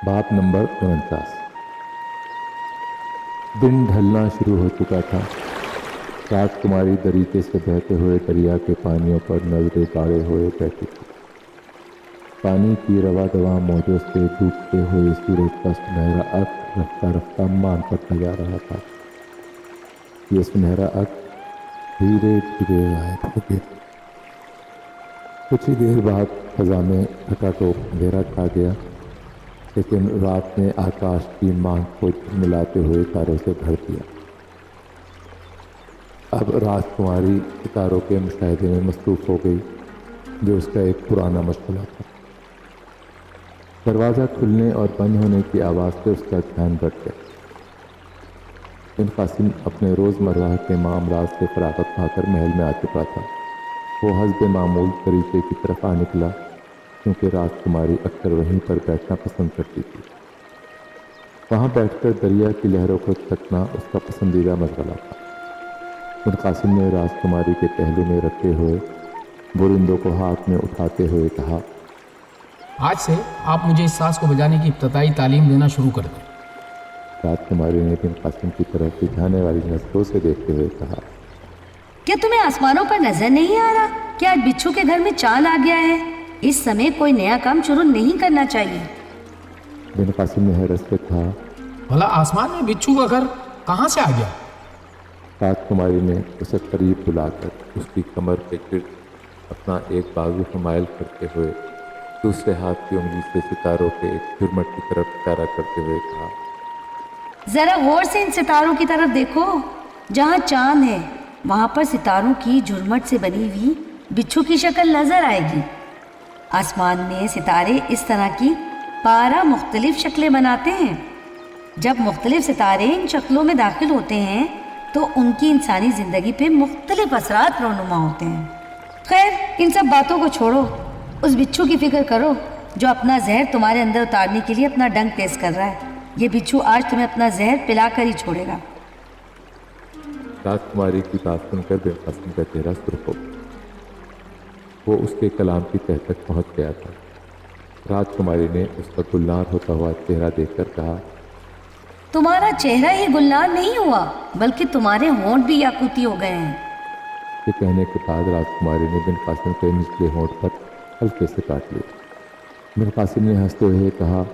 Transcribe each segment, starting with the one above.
बाप नंबर 49। दिन ढलना शुरू हो चुका था। राजकुमारी दरीचे से बहते हुए दरिया के पानियों पर नजरें गाड़े हुए बैठी थी। पानी की रवा दवा मौजों से डूबते हुए सूरज का सुनहरा अर्क रफ्ता रफ्ता मान पड़ता जा रहा था। ये सुनहरा अर्क धीरे धीरे गायब हो गया। कुछ ही देर बाद फजा में खटाटोप अंधेरा छा गया, लेकिन रात ने आकाश की मांग को मिलाते हुए तारों से भर दिया। अब राजकुमारी सितारों के मुशाहिदे में मसरूफ हो गई, जो उसका एक पुराना मशगला था। दरवाज़ा खुलने और बंद होने की आवाज़ से उसका ध्यान बढ़ गया। बिन कासिम अपने रोज़मर्रा के मामलात से फरागत पाकर महल में आ चुका था। वो हस्ब मामूल तरीके की तरफ आ निकला, क्योंकि राजकुमारी अक्सर वहीं पर बैठना पसंद करती थी। वहाँ बैठकर दरिया की लहरों को तकना उसका पसंदीदा मशगला था। बिन कासिम ने राजकुमारी के पहलू में रखे हुए बुरिंदों को हाथ में उठाते हुए कहा, आज से आप मुझे इस साज को बजाने की इब्तदाई तालीम देना शुरू कर दें। राजकुमारी ने बिन कासिम की तरफ दिखाने वाली नजरों से देखते हुए कहा, क्या तुम्हें आसमानों पर नजर नहीं आ रहा कि आज बिच्छू के घर में चांद आ गया है? इस समय कोई नया काम शुरू नहीं करना चाहिए। बिन कासिम ने हैरत से कहा, भला आसमान में बिच्छू का घर कहाँ से आ गया? राजकुमारी ने उसे करीब बुलाकर उसकी कमर के गिर्द अपना एक बाजू हमायल करते हुए दूसरे हाथ की उंगली से सितारों के एक झुरमट की तरफ इशारा करते हुए कहा, जरा गौर से इन सितारों की तरफ देखो। जहाँ चांद है वहाँ पर सितारों की झुरमट से बनी हुई बिच्छू की शक्ल नजर आएगी। आसमान में सितारे इस तरह की 12 मुख्तलिफ शक्लें बनाते हैं। जब मुख्तलिफ सितारे इन शक्लों में दाखिल होते हैं तो उनकी इंसानी ज़िंदगी पे मुख्तलिफ असरात रोनुमा होते हैं। खैर, इन सब बातों को छोड़ो, उस बिच्छू की फिक्र करो जो अपना जहर तुम्हारे अंदर उतारने के लिए अपना डंक तेज कर रहा है। ये बिच्छू आज तुम्हें अपना जहर पिलाकर ही छोड़ेगा। राजकुमारी की बात सुनकर बिन कासिम का चेहरा सुर्ख हो गया। वो उसके कलाम की तह तक पहुंच गया था। राजकुमारी ने उसका गुलनार होता हुआ चेहरा देखकर कहा, तुम्हारा चेहरा ही गुलनार नहीं हुआ, बल्कि तुम्हारे होंठ भी याकूती हो गए हैं। ये कहने के बाद राजकुमारी ने बिन कासिम के निचले होंठ पर हल्के से काट लिया। बिन कासिम ने हंसते हुए कहा,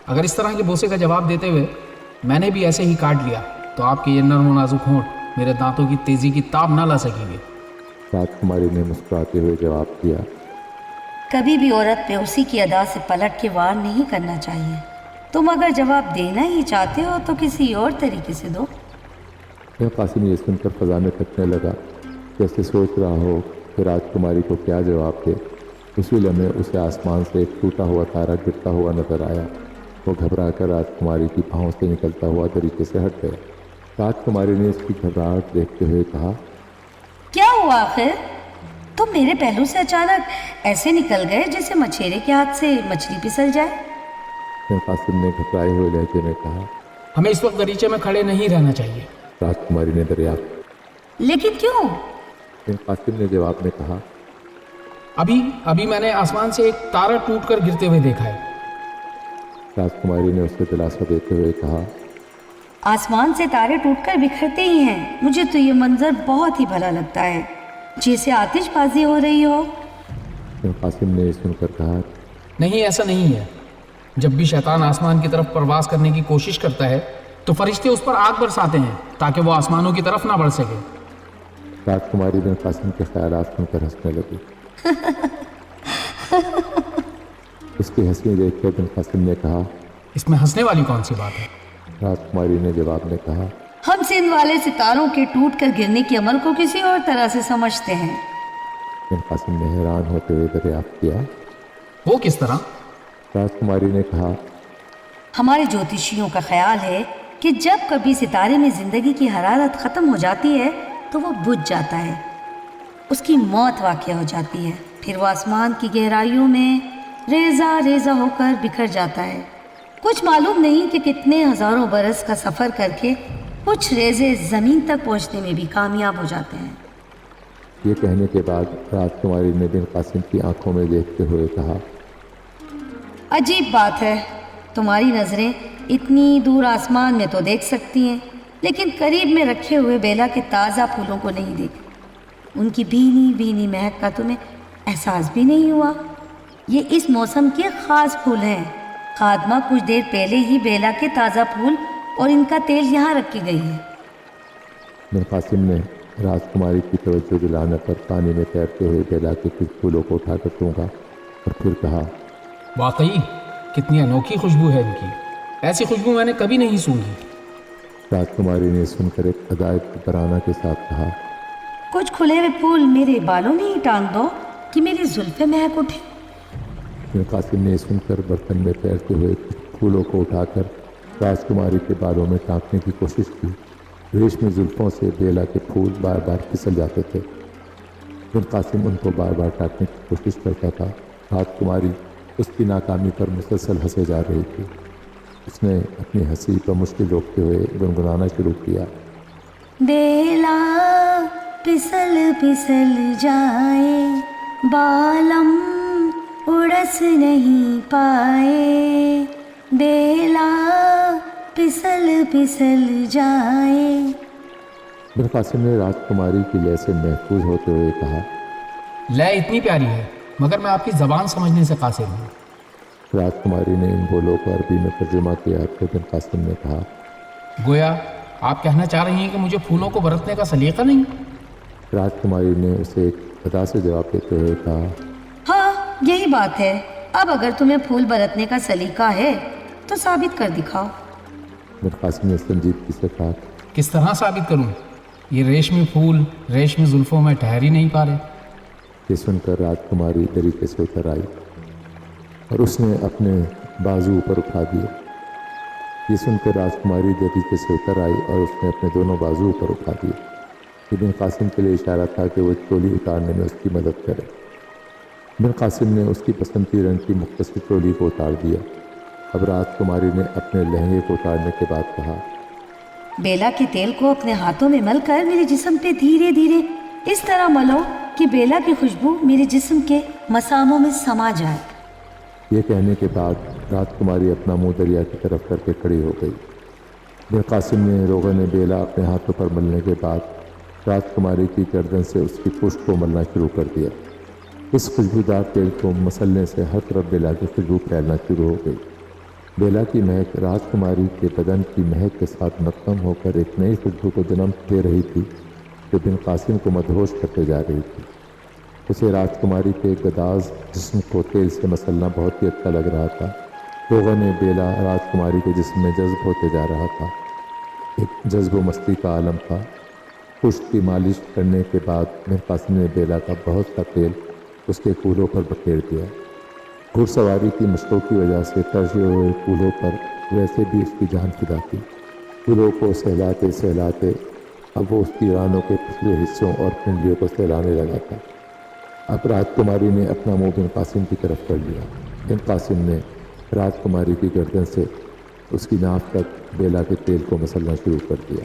अगर इस तरह के बोसे का जवाब देते हुए मैंने भी ऐसे ही काट लिया तो आपके ये नर्म और नाजुक होंठ मेरे दांतों की तेजी की ताब ना ला सकेंगे। राजकुमारी ने मुस्कुराते हुए जवाब दिया, कभी भी औरत पे उसी की अदा से पलट के वार नहीं करना चाहिए। तुम अगर जवाब देना ही चाहते हो तो किसी और तरीके से दो। बिन कासिम ये सुनकर फजा में तकने लगा, जैसे सोच रहा हो कि राजकुमारी को क्या जवाब दे। उसी लम्हे उसे आसमान से एक टूटा हुआ तारा गिरता हुआ नजर आया। वो घबराकर राजकुमारी की बाहों से निकलता हुआ तरीके से हट गया। राजकुमारी ने इसकी घबराहट देखते हुए कहा, क्या हुआ आखिर? तुम मेरे पहलू से अचानक ऐसे निकल गए जैसे मछेरे के हाथ से मछली फिसल जाए। बिन कासिम ने घबराए हुए लहजे में कहा, हमें इस वक्त दरीचे में खड़े नहीं रहना चाहिए। राजकुमारी ने दरियाफ्त। लेकिन क्यों? बिन कासिम ने जवाब में कहा, अभी मैंने आसमान से एक तारा टूटकर गिरते हुए देखा है। राजकुमारी ने उसे दिलासा देते हुए कहा, आसमान से तारे टूटकर बिखरते ही हैं। मुझे तो ये मंजर बहुत ही भला लगता है, जैसे आतिशबाजी हो रही हो। बिन कासिम ने सुनकर कहा, नहीं, ऐसा नहीं है। जब भी शैतान आसमान की तरफ परवास करने की कोशिश करता है तो फरिश्ते उस पर आग बरसाते हैं ताकि वो आसमानों की तरफ ना बढ़ सके। राजकुमारी बिन कासिम के ख्यालात सुनकर हंसने लगी। उसकी हंसी देखकर बिन कासिम ने कहा, इसमें हंसने वाली कौन सी बात है? राजकुमारी ने जवाब में कहा, हम सिंध वाले सितारों के टूट कर गिरने के अमल को किसी और तरह से समझते हैं। बिन कासिम ने हैरान होते हुए दरियाफ्त किया, वो किस तरह? राजकुमारी ने कहा, हमारे ज्योतिषियों का ख्याल है कि जब कभी सितारे में जिंदगी की हरारत खत्म हो जाती है तो वो बुझ जाता है, उसकी मौत वाक़या हो जाती है। फिर वो आसमान की गहराइयों में रेजा रेजा होकर बिखर जाता है। कुछ मालूम नहीं कि कितने हजारों बरस का सफ़र करके कुछ रेजे ज़मीन तक पहुंचने में भी कामयाब हो जाते हैं। ये कहने के बाद राजकुमारी ने बिन कासिम की आंखों में देखते हुए कहा, अजीब बात है, तुम्हारी नज़रें इतनी दूर आसमान में तो देख सकती हैं, लेकिन करीब में रखे हुए बेला के ताज़ा फूलों को नहीं देखती। उनकी भीनी भीनी महक का तुम्हें एहसास भी नहीं हुआ। ये इस मौसम के ख़ास फूल हैं। खादमा कुछ देर पहले ही बेला के ताज़ा फूल और इनका तेल यहाँ रख के गई है। मिर कासिम ने राजकुमारी की तवज्जो दिलाने पर पानी में तैरते हुए बेला के कुछ फूलों को उठाकर सूंघा और फिर कहा, वाकई कितनी अनोखी खुशबू है इनकी, ऐसी खुशबू मैंने कभी नहीं सूंघी। राजकुमारी ने सुनकर एक अदायत बराना के साथ कहा, कुछ खुले हुए फूल मेरे बालों में ही टांग दो कि मेरी जुल्फें महक उठे। मिर कासिम ने सुनकर बर्तन में तैरते हुए कुछ फूलों को उठाकर राजकुमारी के बालों में टाँकने की कोशिश की। रेशमी जुल्फों से बेला के फूल बार बार फिसल जाते थे। मिर कासिम उनको बार बार टाँकने की कोशिश करता था। राजकुमारी उसकी नाकामी पर मुसलसल हंसे जा रही थी। उसने अपनी हंसी पर मुश्किल रोकते हुए गुनगुनाना शुरू किया, बेला फिसल फिसल जाए, बालम उड़स नहीं पाए, बेला फिसल फिसल जाए। मिर कासिम ने राजकुमारी की लय से महफूज होते हुए कहा, लय इतनी प्यारी है मगर मैं आपकी ज़बान समझने से कासिर हूँ। राजकुमारी ने इन बोलों को अरबी में तर्जुमा किया तो मिर कासिम ने कहा, गोया आप कहना चाह रही हैं कि मुझे फूलों को बरतने का सलीका नहीं। राजकुमारी ने उसे एक अदा से जवाब देते हुए कहा, हाँ, यही बात है। अब अगर तुम्हें फूल बरतने का सलीका है तो साबित कर दिखाओ। मिर कासिम ने संजीदगी से कहा, किस तरह साबित करूं? ये रेशमी फूल रेशमी जुल्फों में ठहर ही नहीं पा रहे। ये सुनकर राजकुमारी तरीके से उतर आई और उसने अपने बाजू ऊपर उठा दिए। ये सुनकर राजकुमारी तरीके से उतर आई और उसने अपने दोनों बाजू ऊपर उठा दिए। मिर कासिम के लिए इशारा था कि वो चोली उतारने में उसकी मदद करे। मिर कासिम ने उसकी बसंती रंग की मुख्तसर चोली को उतार दिया। अब राजकुमारी ने अपने लहंगे को उतारने के बाद कहा, बेला के तेल को अपने हाथों में मलकर मेरे जिस्म पे धीरे धीरे इस तरह मलो कि बेला की खुशबू मेरे जिस्म के मसामों में समा जाए। यह कहने के बाद राजकुमारी अपना मुंह दरिया की तरफ करके खड़ी हो गई। मिर कासिम ने रोगन बेला अपने हाथों पर मलने के बाद राजकुमारी की गर्दन से उसकी पुष्ट को मलना शुरू कर दिया। इस खुशबूदार तेल को मसलने से हर तरफ बेला की खुशबू फैलना शुरू हो गई। बेला की महक राजकुमारी के बदन की महक के साथ मतम होकर एक नई खुशबू को जन्म दे रही थी जो बिन कासिम को मदहोश करते जा रही थी। उसे राजकुमारी के गदाज जिस्म को तेल से मसलना बहुत ही अच्छा लग रहा था। रोगन बेला राजकुमारी के जिस्म में जज्ब होते जा रहा था। एक जज्ब मस्ती का आलम था। पुष्ट की मालिश करने के बाद मिर कासिम ने बेला का बहुत सा तेल उसके कूल्हों पर बखेर दिया। घुड़सवारी की मशकों की वजह से तरसे हुए कूल्हों पर वैसे भी उसकी जान फिदा थी। कूल्हों को सहलाते सहलाते अब वो उसकी रानों के पिछले हिस्सों और पिंडलियों को सहलाने लगा था। अब राजकुमारी ने अपना मुंह बिन कासिम की तरफ कर लिया। बिन कासिम ने राजकुमारी की गर्दन से उसकी नाक तक बेला के तेल को मसलना शुरू कर दिया।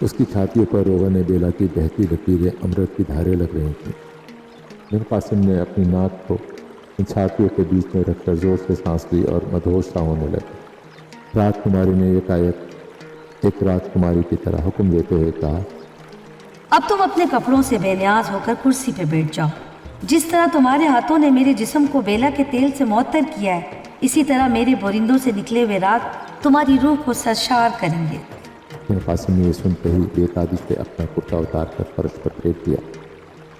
उसकी छातियों पर रोगन बेला की बहती लकीरें अमृत की धारें लग रही थीं। बिन कासिम ने अपनी नाक को इन छातियों के बीच में रखकर जोर से सांस ली और मदहोश सा होने लगी। राजकुमारी ने एकाएक एक राजकुमारी की तरह हुक्म देते हुए कहा, अब तुम अपने कपड़ों से बेनियाज होकर कुर्सी पे बैठ जाओ। जिस तरह तुम्हारे हाथों ने मेरे जिस्म को बेला के तेल से मुअत्तर किया है, इसी तरह मेरे बोरिंदों से निकले हुए राग तुम्हारी रूह को सरशार करेंगे। बिन कासिम ने ये सुनते ही बेतादी से अपना कुर्ता उतार कर फर्श पर फेंक दिया।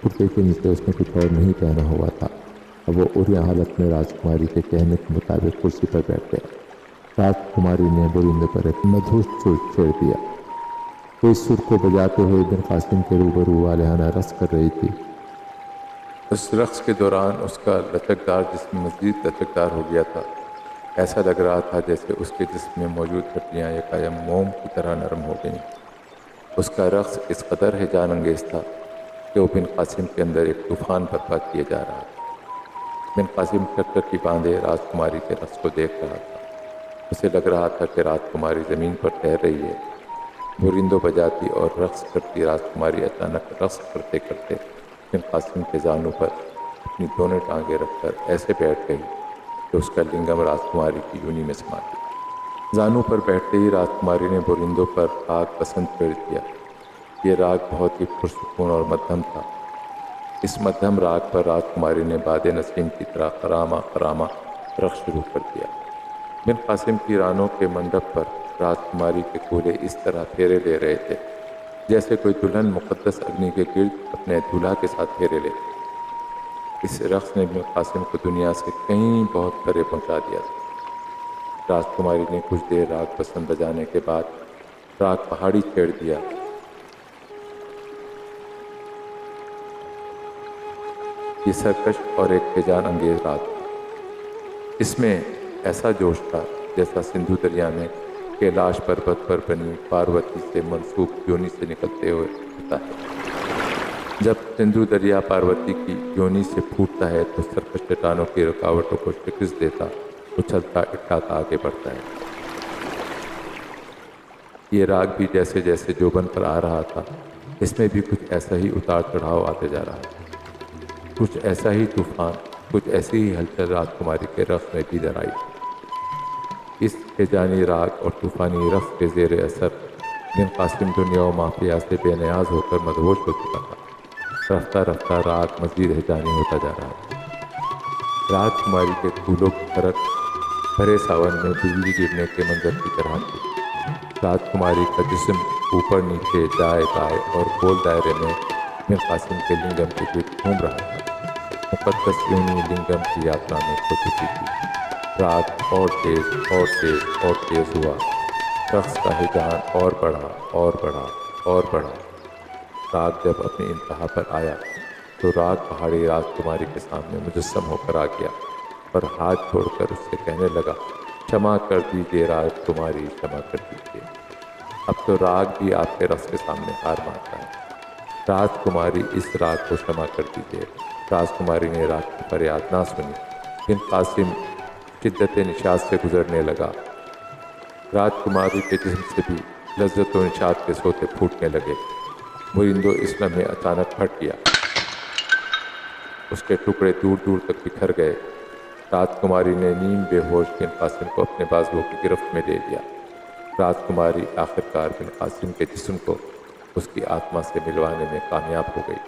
कुर्ते के नीचे उसने कुछ और नहीं पहना हुआ था। अब वो उरिया हालत में राजकुमारी के कहने के मुताबिक कुर्सी पर बैठ गया। राजकुमारी ने बोरिंदे पर एक मधुर सुर छेड़ दिया। वो इस सुर को बजाते हुए बिन कासिम के रूबरू वालिहाना रक्स कर रही थी। उस रक्स के दौरान उसका लचकदार जिस्म मज़ीद लचकदार हो गया था। ऐसा लग रहा था जैसे उसके जिस्म में मौजूद हड्डियाँ यकायम मोम की तरह नरम हो गईं। उसका रक्स इस कदर हैजान अंगेज़ था कि वो बिन कासिम के अंदर एक तूफ़ान बर्पा किए जा रहा था। बिन कासिम टकटकी बांधे राजकुमारी के रक्स को देख रहा था। उसे लग रहा था कि राजकुमारी ज़मीन पर तैर रही है। बोरिंदो बजाती और रक्स करती राजकुमारी अचानक रक्स करते करते बिन कासिम के जानों पर अपनी दोनों टांगें रखकर ऐसे बैठ गई कि उसका लिंगम राजकुमारी की यूनी में समा गया। जानू पर बैठते ही राजकुमारी ने बोरिंदों पर राग पसंद कर दिया। ये राग बहुत ही पुरसुकून और मध्यम था। इस मध्यम राग पर राजकुमारी ने बादे नसीम की तरह खरामा खरामा रख शुरू कर दिया। बिन कासिम की रानों के मंडप पर राजकुमारी के कूल्हे इस तरह फेरे ले रहे थे जैसे कोई दुल्हन मुक़द्दस अग्नि के गिर्द अपने दूल्हा के साथ फेरे ले। इस रक़्स ने बिन कासिम को दुनिया से कहीं बहुत परे पहुंचा दिया था। राजकुमारी ने कुछ देर राग पसंद बजाने के बाद राग पहाड़ी छेड़ दिया। ये सरकश और एक बेजान अंगेज राग था। इसमें ऐसा जोश था जैसा सिंधु दरिया में कैलाश पर्वत पर बनी पार्वती से मनसूब योनि से निकलते हुए होता है। जब सिंधु दरिया पार्वती की योनि से फूटता है तो सरकश चट्टानों की रुकावटों को शिकस्त देता, उछलता इटकाता आगे बढ़ता है। ये राग भी जैसे जैसे जोबन पर आ रहा था, इसमें भी कुछ ऐसा ही उतार चढ़ाव आते जा रहा था। कुछ ऐसा ही तूफान, कुछ ऐसी ही हलचल राजकुमारी के रक़्स में भी दर आई। इस बेजानी राग और तूफ़ानी रक़्स के ज़ेर असर बिन कासिम दुनिया व माफिया से बेनियाज होकर मदहोश हो चुका था। रफ्ता रफ्ता राग मज़ीद हैजानी होता जा रहा था। राजकुमारी के फूलों की फरक भरे सावन में बिजली गिरने के मंजर की तरह थी। राजकुमारी का जिस्म ऊपर नीचे दाएं बाएं और गोल दायरे में बिन कासिम के लिंगम के गिर्द घूम रहा था। मुक़द्दस योनि लिंगम की यात्रा में खो चुकी थी। राग और तेज हुआ। रक़्स का हिजान और बढ़ा और बढ़ा और बढ़ा। राग जब अपनी इंतहा पर आया तो राग पहाड़ी राजकुमारी के सामने मुजस्सम होकर आ गया और हाथ छोड़कर उससे कहने लगा, क्षमा कर दीजिए राजकुमारी, क्षमा कर दीजिए। अब तो राग भी आपके रक़्स के सामने हार मानता है। राजकुमारी, इस राग को क्षमा कर दीजिए। राजकुमारी ने राग की फरियाद ना सुनी। बिन कासिम शिद्दत निशात से गुजरने लगा। राजकुमारी के जिस्म से भी लज्जत व निशात के सोते फूटने लगे। बोरिंदो इस लम्हे अचानक फट गया। उसके टुकड़े दूर दूर तक बिखर गए। राजकुमारी ने नीम बेहोश बिन कासिम को अपने बाजुओं की गिरफ्त में ले लिया। राजकुमारी आखिरकार बिन कासिम के जिस्म को उसकी आत्मा से मिलवाने में कामयाब हो गई।